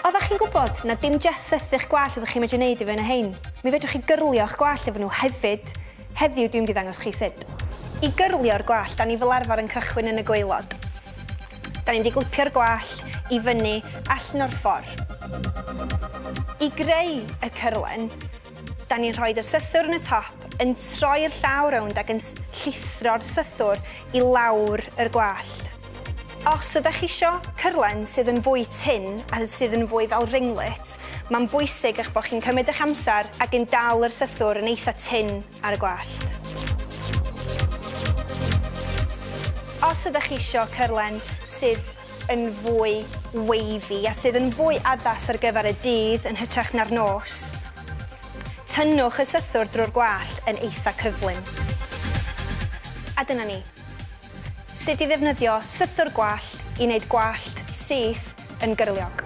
Oeddech chi'n gwybod na dim jyst sythych gwallt ydych chi'n medru wneud i fy'n hyn? Mi fedrwch chi gyrlio'ch gwallt efo nhw hefyd. Heddiw dwi'n mynd i ddangos chi sut. I gyrlio'r gwallt, da ni fel arfer yn cychwyn yn y gwaelod. Da ni'n glipio'r gwallt i fyny allan o'r ffordd. I greu y cyrlen, da ni'n rhoi'r sythwr yn y top, yn troi'r llaw rownd ac yn llithro'r sythwr i lawr yr gwallt. Os ydych chi isio cyrlen sydd yn fwy tyn a sydd yn fwy fel ringlet, mae'n bwysig eich bod chi'n cymryd eich amser ac yn dal yr sythwr yn eitha tyn ar y gwallt. Os ydych chi isio cyrlen sydd yn fwy wavy a sydd yn fwy addas ar gyfer y dydd yn hytrach na'r nos, tynnwch y sythwr drwy'r gwallt yn eitha cyflym. A dyna ni. Sut i ddefnyddio sythwr gwallt i wneud gwallt syth yn gyrliog.